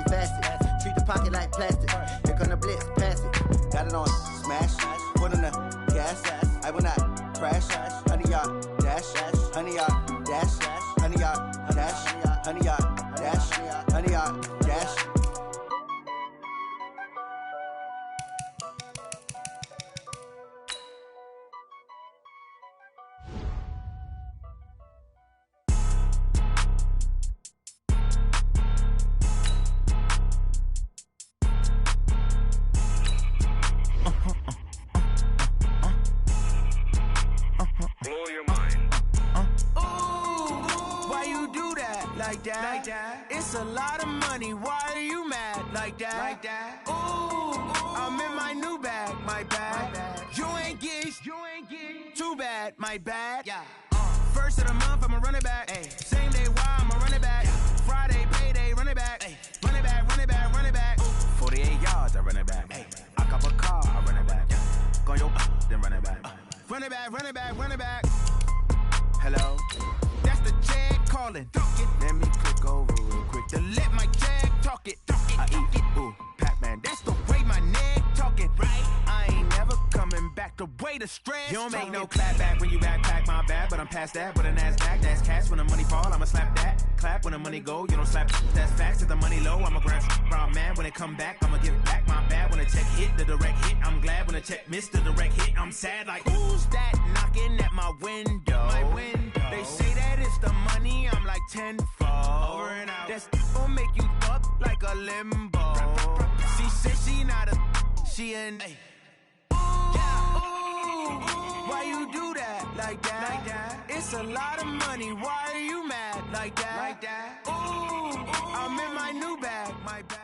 facet. Treat the pocket like plastic. Here come the blitz, pass it. Got it on smash. Put in the gas. I will not crash. 100-yard dash. 100-yard dash. 100-yard dash. 100-yard dash. 100-yard dash. It's a lot of money, why are you mad like that? Ooh, I'm in my new bag, my bad. You ain't get too bad, my bad. Yeah. First of the month, I'ma run it back. Ay. Same day, why I'ma run it back. Friday, payday, run it back. Ay. Run it back, run it back, run it back. 48 yards, I run it back. Ay. I cop a car, I run it back. Go yo, then run it back. Run it back, run it back, run it back. Hello? That's the jag calling. Let me click over real quick to let my jag talk it. I eat it, ooh, Pac-Man. That's the way my neck talking, right? I ain't never coming back the way the stress. You don't make no clap back when you backpack, my bad. But I'm past that with a NASDAQ. That's cash when the money fall, I'ma slap that. Clap when the money go, you don't slap. That's facts. If the money low, I'ma grab brown man. When it come back, I'ma give it back. My bad when the check hit, the direct hit. I'm glad when the check missed the direct hit. I'm sad like, who's that knocking at my window? My window. They say that it's the money, I'm like tenfold. Over and out. That's gon' make you up like a limbo. She said she not a, she an. Ay. Ooh, why you do that like that? It's a lot of money, why are you mad like that? Ooh, I'm in my new bag, my bag.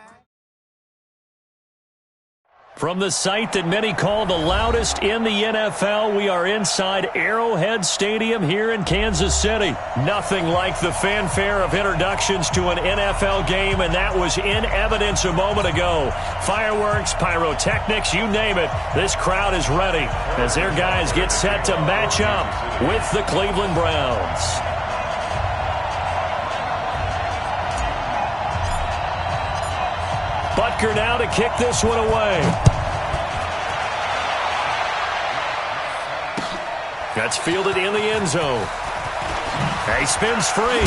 From the site that many call the loudest in the NFL, we are inside Arrowhead Stadium here in Kansas City. Nothing like the fanfare of introductions to an NFL game, and that was in evidence a moment ago. Fireworks, pyrotechnics, you name it. This crowd is ready as their guys get set to match up with the Cleveland Browns. Butker now to kick this one away. That's fielded in the end zone. He spins free.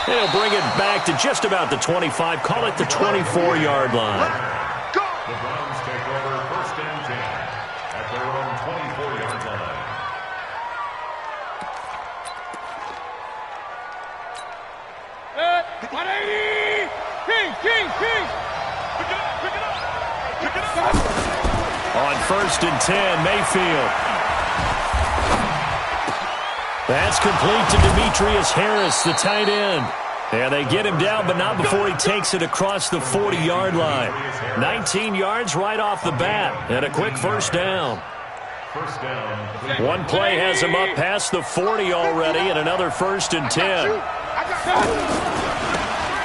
He'll bring it back to just about the 25. Call it the 24-yard line. The Browns take over 1st and 10 at their own 24-yard line. At 180! King! Pick it up! On 1st and 10, Mayfield. That's complete to Demetrius Harris, the tight end. And they get him down, but not before he takes it across the 40-yard line. 19 yards right off the bat, and a quick first down. One play has him up past the 40 already, and another 1st and 10.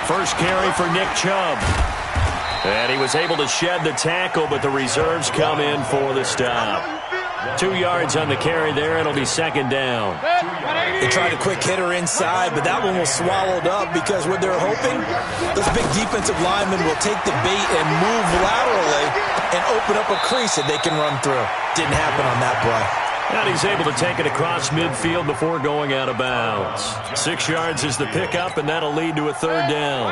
First carry for Nick Chubb. And he was able to shed the tackle, but the reserves come in for the stop. 2 yards on the carry there. It'll be 2nd down. They tried a quick hitter inside, but that one was swallowed up because what they're hoping, those big defensive linemen will take the bait and move laterally and open up a crease that they can run through. Didn't happen on that play. And he's able to take it across midfield before going out of bounds. 6 yards is the pickup, and that'll lead to a 3rd down.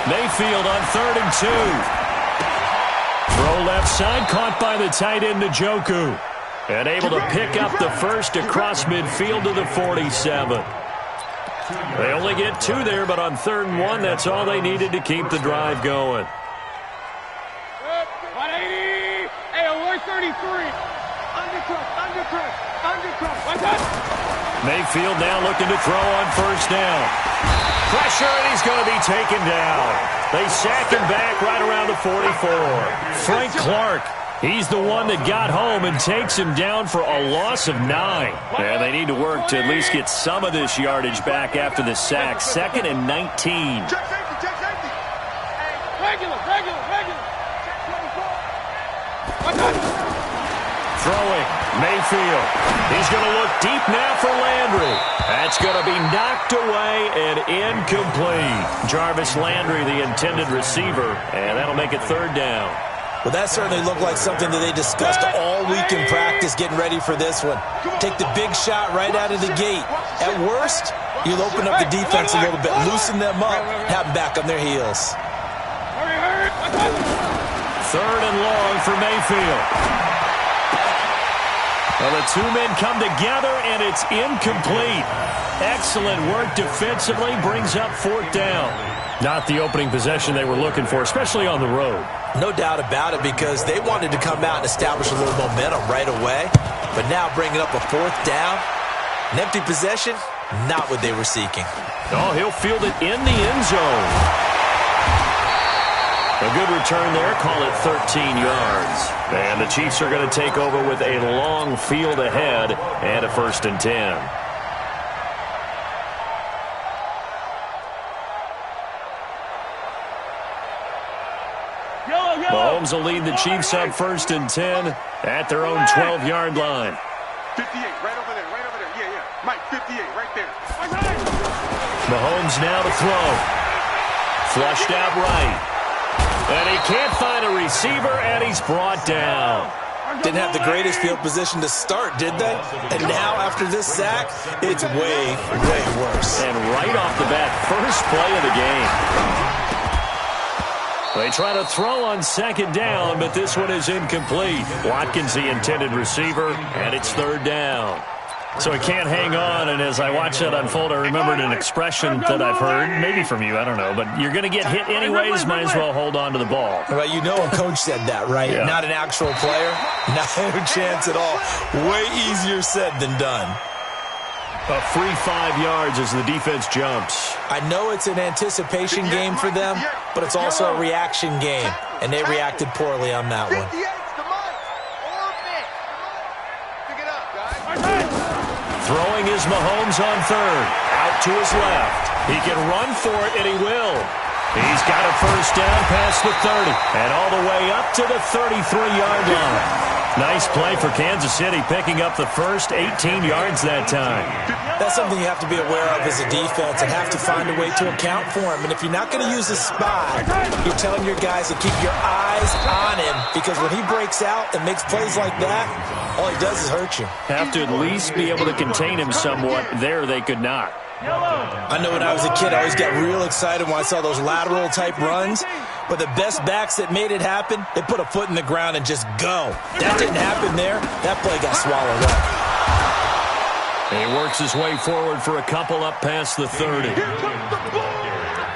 Mayfield on 3rd and 2. Throw left side, caught by the tight end Njoku. And able to pick up the first across midfield to the 47. They only get 2 there, but on 3rd and 1, that's all they needed to keep the drive going. 180! Hey, alert 33! Undercut! What's that? Mayfield now looking to throw on 1st down. Pressure, and he's going to be taken down. They sack him back right around the 44. Frank Clark, he's the one that got home and takes him down for a loss of 9. And they need to work to at least get some of this yardage back after the sack. 2nd and 19. Check safety! Regular! Throwing, Mayfield. He's going to look deep now for Landry. That's going to be knocked away and incomplete. Jarvis Landry, the intended receiver, and that'll make it third down. Well, that certainly looked like something that they discussed all week in practice getting ready for this one. Take the big shot right out of the gate. At worst, you'll open up the defense a little bit, loosen them up, have them back on their heels. Third and long for Mayfield. Well, the two men come together, and it's incomplete. Excellent work defensively, brings up fourth down. Not the opening possession they were looking for, especially on the road. No doubt about it, because they wanted to come out and establish a little momentum right away. But now bringing up a fourth down, an empty possession, not what they were seeking. Oh, he'll field it in the end zone. A good return there, call it 13 yards. And the Chiefs are going to take over with a long field ahead and a 1st and 10. Mahomes will lead the Chiefs up 1st and 10 at their own 12-yard line. 58, right over there. Yeah. Mike, 58, right there. Mahomes now to throw. Flushed out right. And he can't find a receiver, and he's brought down. Didn't have the greatest field position to start, did they? And now, after this sack, it's way, way worse. And right off the bat, first play of the game. They try to throw on 2nd down, but this one is incomplete. Watkins, the intended receiver, and it's 3rd down. So he can't hang on, and as I watch that unfold, I remembered an expression that I've heard, maybe from you, I don't know, but you're going to get hit anyways, might as well hold on to the ball. Well, you know a coach said that, right? Yeah. Not an actual player. No chance at all. Way easier said than done. A free 5 yards as the defense jumps. I know it's an anticipation game for them, but it's also a reaction game, and they reacted poorly on that one. Throwing is Mahomes on 3rd. Out to his left. He can run for it, and he will. He's got a 1st down past the 30. And all the way up to the 33-yard line. Nice play for Kansas City, picking up the first 18 yards that time. That's something you have to be aware of as a defense and have to find a way to account for him. And if you're not going to use a spy, you're telling your guys to keep your eyes on him, because when he breaks out and makes plays like that, all he does is hurt you. Have to at least be able to contain him somewhat. There they could not. I know when I was a kid, I always got real excited when I saw those lateral-type runs. But the best backs that made it happen, they put a foot in the ground and just go. That didn't happen there. That play got swallowed up. He works his way forward for a couple up past the 30.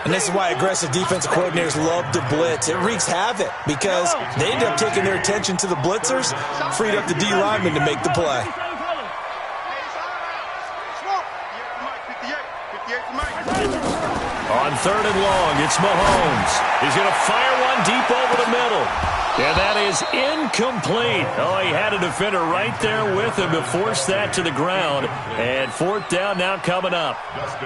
And this is why aggressive defensive coordinators love to blitz. It wreaks havoc because they end up taking their attention to the blitzers, freed up the D lineman to make the play. On 3rd and long, it's Mahomes. He's going to fire one deep over the middle. And that is incomplete. Oh, he had a defender right there with him to force that to the ground. And 4th down now coming up.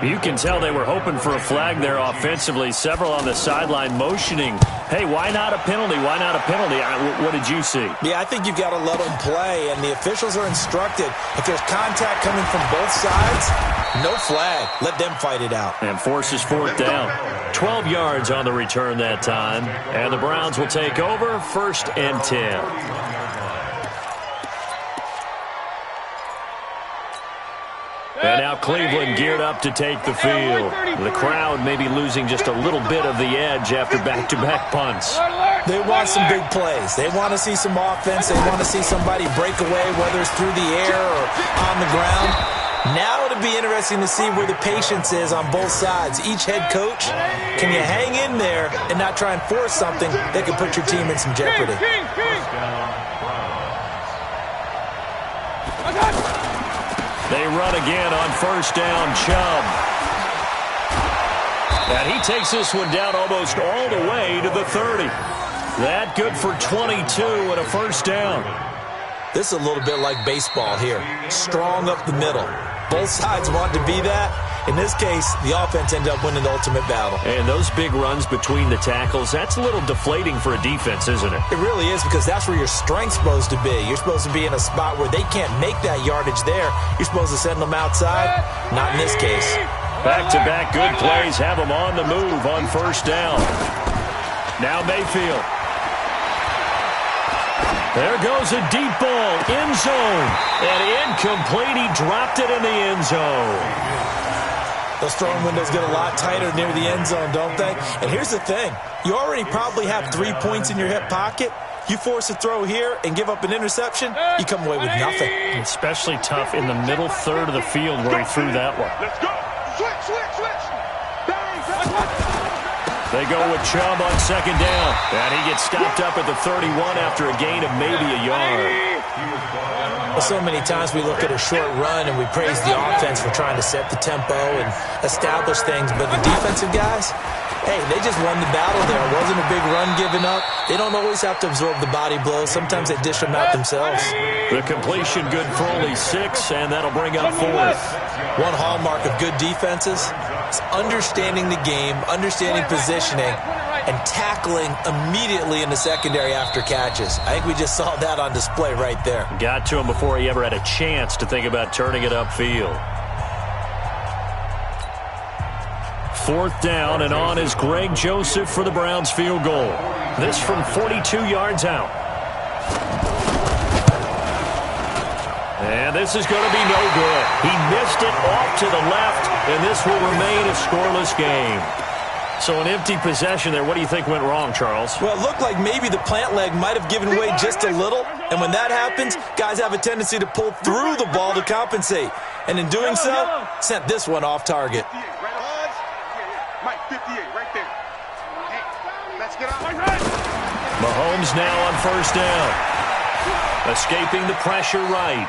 You can tell they were hoping for a flag there offensively. Several on the sideline motioning. Hey, why not a penalty? Why not a penalty? What did you see? Yeah, I think you've got to let them play. And the officials are instructed, if there's contact coming from both sides, no flag. Let them fight it out. And forces 4th down. 12 yards on the return that time. And the Browns will take over 1st and 10. And now Cleveland geared up to take the field. The crowd may be losing just a little bit of the edge after back-to-back punts. They want some big plays. They want to see some offense. They want to see somebody break away, whether it's through the air or on the ground. Now it'll be interesting to see where the patience is on both sides. Each head coach, can you hang in there and not try and force something that could put your team in some jeopardy? They run again on 1st down, Chubb. And he takes this one down almost all the way to the 30. That good for 22 and a 1st down. This is a little bit like baseball here. Strong up the middle. Both sides want to be that. In this case, the offense ended up winning the ultimate battle. And those big runs between the tackles, that's a little deflating for a defense, isn't it? It really is, because that's where your strength's supposed to be. You're supposed to be in a spot where they can't make that yardage there. You're supposed to send them outside. Not in this case. Back-to-back good plays have them on the move on first down. Now Mayfield. There goes a deep ball, end zone, and incomplete. He dropped it in the end zone. Those throwing windows get a lot tighter near the end zone, don't they? And here's the thing. You already probably have 3 points in your hip pocket. You force a throw here and give up an interception, you come away with nothing. Especially tough in the middle third of the field where he threw that one. Let's go. Switch. They go with Chubb on second down. And he gets stopped up at the 31 after a gain of maybe a yard. Well, so many times we look at a short run and we praise the offense for trying to set the tempo and establish things. But the defensive guys, hey, they just won the battle there. It wasn't a big run given up. They don't always have to absorb the body blows. Sometimes they dish them out themselves. The completion good for only 6, and that'll bring up 4th. One hallmark of good defenses is understanding the game, understanding positioning, and tackling immediately in the secondary after catches. I think we just saw that on display right there. Got to him before he ever had a chance to think about turning it upfield. 4th down, and on is Greg Joseph for the Browns field goal. This from 42 yards out. And this is going to be no good. He missed it off to the left, and this will remain a scoreless game. So an empty possession there. What do you think went wrong, Charles? Well, it looked like maybe the plant leg might have given way just a little. And when that happens, guys have a tendency to pull through the ball to compensate. And in doing so, sent this one off target. Mike, 58, right there. Hey, let's get out. Mahomes now on first down. Escaping the pressure right.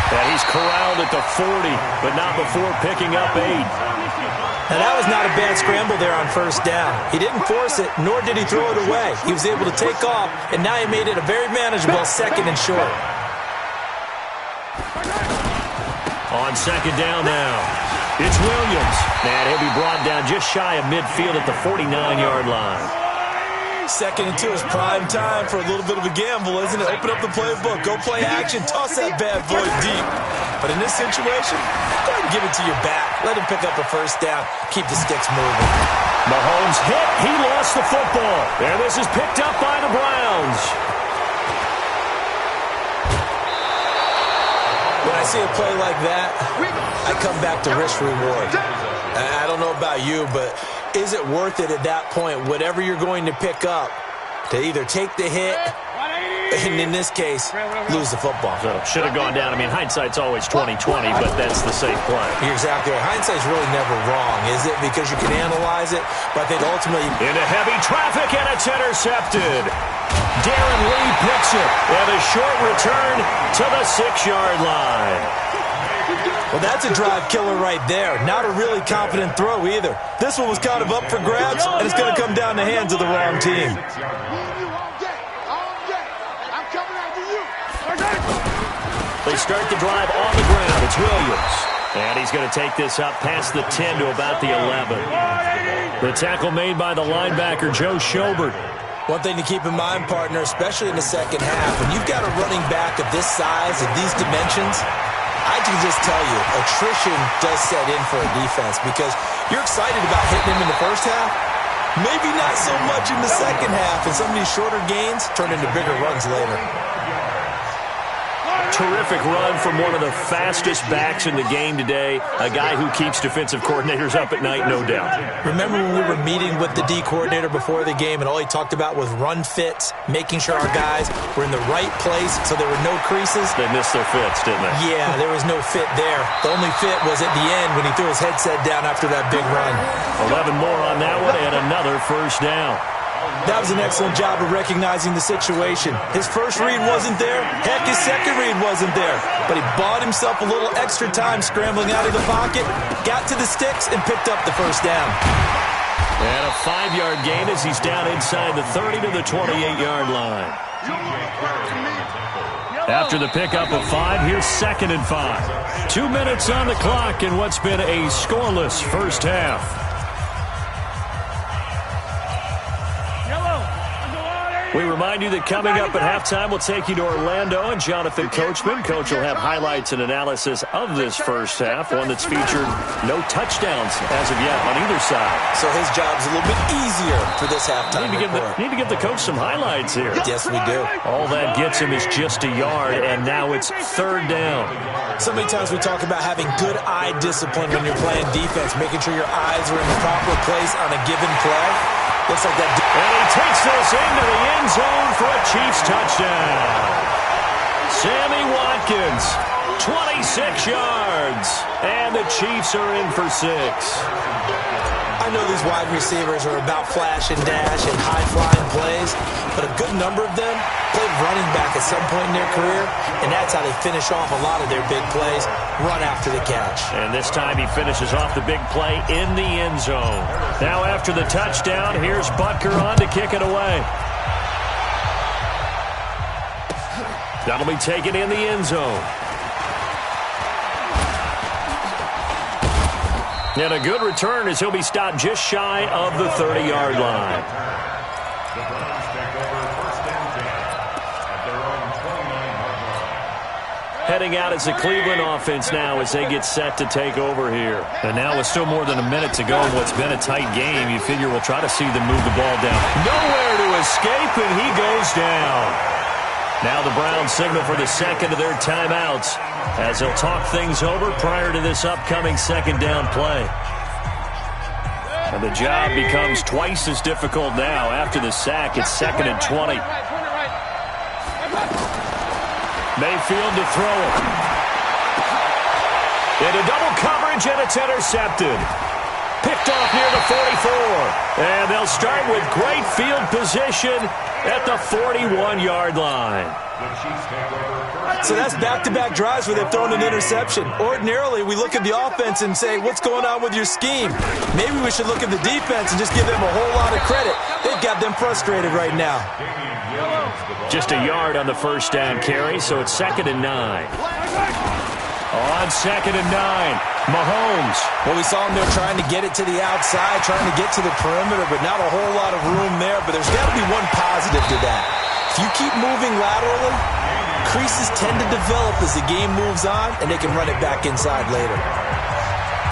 And he's corralled at the 40, but not before picking up 8. Now, that was not a bad scramble there on first down. He didn't force it, nor did he throw it away. He was able to take off, and now he made it a very manageable 2nd and short. On second down now, it's Williams. And he'll be brought down just shy of midfield at the 49-yard line. 2nd and 2 is prime time for a little bit of a gamble, isn't it? Open up the playbook, go play action, toss that bad boy deep. But in this situation, go ahead and give it to your back. Let him pick up a first down. Keep the sticks moving. Mahomes hit. He lost the football. And this is picked up by the Browns. When I see a play like that, I come back to risk reward. I don't know about you, but is it worth it at that point, whatever you're going to pick up, to either take the hit, and in this case, lose the football? So should have gone down. I mean, hindsight's always 20/20, but that's the safe play. You're exactly right. Hindsight's really never wrong, is it? Because you can analyze it, but I think ultimately... Into heavy traffic, and it's intercepted. Darren Lee picks it, and a short return to the 6-yard line. Well, that's a drive killer right there. Not a really confident throw either. This one was kind of up for grabs, and it's going to come down the hands of the wrong team. They start the drive on the ground. It's Williams. And he's going to take this up past the 10 to about the 11. The tackle made by the linebacker, Joe Schobert. One thing to keep in mind, partner, especially in the second half, when you've got a running back of this size, of these dimensions, I can just tell you, attrition does set in for a defense because you're excited about hitting him in the first half. Maybe not so much in the second half, and some of these shorter gains turn into bigger runs later. Terrific run from one of the fastest backs in the game today, a guy who keeps defensive coordinators up at night, no doubt. Remember when we were meeting with the D coordinator before the game and all he talked about was run fits, making sure our guys were in the right place so there were no creases? They missed their fits, didn't they? Yeah, there was no fit there. The only fit was at the end when he threw his headset down after that big run. 11 more on that one and another first down. That was an excellent job of recognizing the situation. His first read wasn't there. Heck, his second read wasn't there. But he bought himself a little extra time scrambling out of the pocket, got to the sticks, and picked up the first down. And a 5-yard 3-yard gain as he's down inside the 30 to the 28-yard line. After the pickup of 5, here's 2nd and 5. 2 minutes on the clock in what's been a scoreless first half. We remind you that coming up at halftime, we'll take you to Orlando and Jonathan Coachman. Coach will have highlights and analysis of this first half, one that's featured no touchdowns as of yet on either side. So his job's a little bit easier for this halftime report. Need to give the coach some highlights here. Yes, we do. All that gets him is just a yard, and now it's 3rd down. So many times we talk about having good eye discipline when you're playing defense, making sure your eyes are in the proper place on a given play. Looks like that. And he takes this into the end zone for a Chiefs touchdown. Sammy Watkins, 26 yards. And the Chiefs are in for 6. I know these wide receivers are about flash and dash and high-flying plays, but a good number of them played running back at some point in their career, and that's how they finish off a lot of their big plays, run after the catch. And this time he finishes off the big play in the end zone. Now after the touchdown, here's Butker on to kick it away. That'll be taken in the end zone. And a good return as he'll be stopped just shy of the 30-yard line. The Browns take over 1st and 10 at their own 29-yard line. Heading out as the Cleveland offense now as they get set to take over here. And now with still more than a minute to go in what's been a tight game, you figure we'll try to see them move the ball down. Nowhere to escape, and he goes down. Now the Browns signal for the second of their timeouts as they'll talk things over prior to this upcoming 2nd down play. And the job becomes twice as difficult now after the sack. It's 2nd and 20. Mayfield to throw it. Into double coverage, and it's intercepted. Picked off near the 44. And they'll start with great field position at the 41-yard line. So that's back-to-back drives where they've thrown an interception. Ordinarily, we look at the offense and say, what's going on with your scheme? Maybe we should look at the defense and just give them a whole lot of credit. They've got them frustrated right now. Just a yard on the 1st down carry, so it's 2nd and 9. On 2nd and 9, Mahomes. Well, we saw him there trying to get it to the outside, trying to get to the perimeter, but not a whole lot of room there. But there's got to be one positive to that. If you keep moving laterally, creases tend to develop as the game moves on, and they can run it back inside later.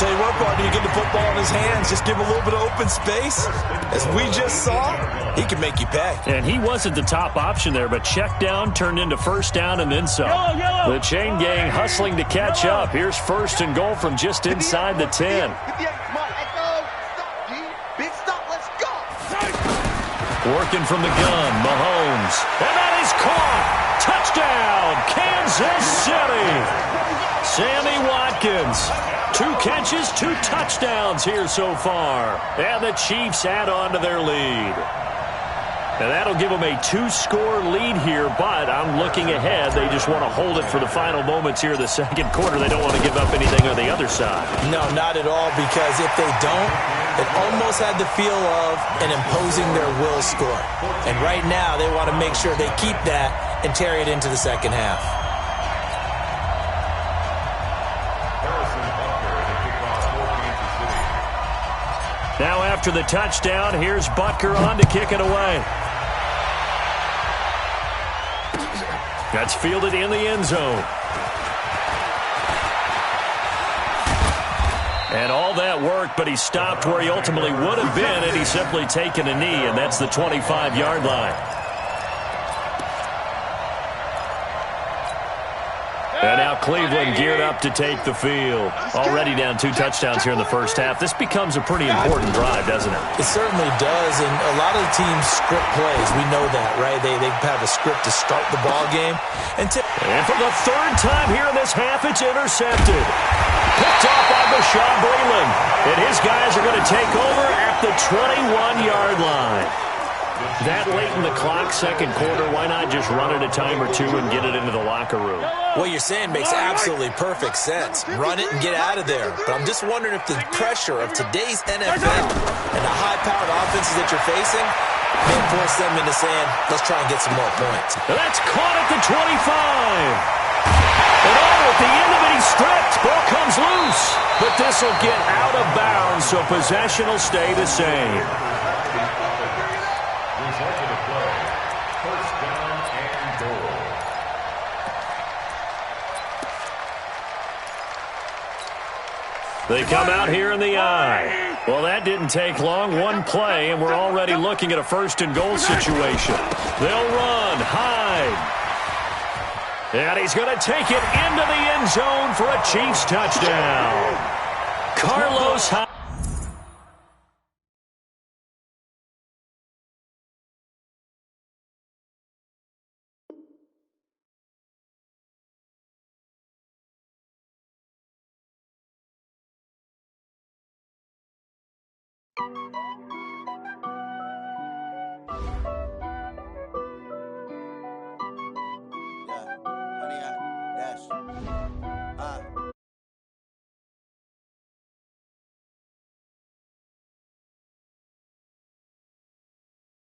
Tell you what, partner, you get the football in his hands, just give him a little bit of open space. As we just saw, he can make you pay. And he wasn't the top option there, but check down turned into 1st down and then some. The chain gang hustling to catch up. Here's 1st and goal from just inside the 10. Working from the gun, Mahomes. And that is caught. Touchdown, Kansas City. Sammy Watkins. 2 catches, 2 touchdowns here so far. And the Chiefs add on to their lead. And that'll give them a 2-score lead here, but I'm looking ahead. They just want to hold it for the final moments here in the 2nd quarter. They don't want to give up anything on the other side. No, not at all, because if they don't, it almost had the feel of an imposing their will score. And right now, they want to make sure they keep that and carry it into the 2nd half. Now after the touchdown, here's Butker on to kick it away. That's fielded in the end zone. And all that work, but he stopped where he ultimately would have been had he simply taken a knee, and that's the 25-yard line. And now Cleveland geared up to take the field. Already down 2 touchdowns here in the 1st half. This becomes a pretty important drive, doesn't it? It certainly does, and a lot of the teams script plays. We know that, right? They have a script to start the ball game. And for the 3rd time here in this half, it's intercepted. Picked off by Bashaud Breeland. And his guys are going to take over at the 21-yard line. That late in the clock, second quarter, why not just run it a time or two and get it into the locker room? What you're saying makes absolutely perfect sense. Run it and get out of there. But I'm just wondering if the pressure of today's NFL and the high-powered offenses that you're facing may force them into saying, let's try and get some more points. That's caught at the 25. And at the end of it, he's stripped. Ball comes loose. But this will get out of bounds, so possession will stay the same. Result of the play, first down and goal. They come out here in the eye. Well, that didn't take long. One play, and we're already looking at a first and goal situation. They'll run, hide. And he's going to take it into the end zone for a Chiefs touchdown. Carlos Hyde.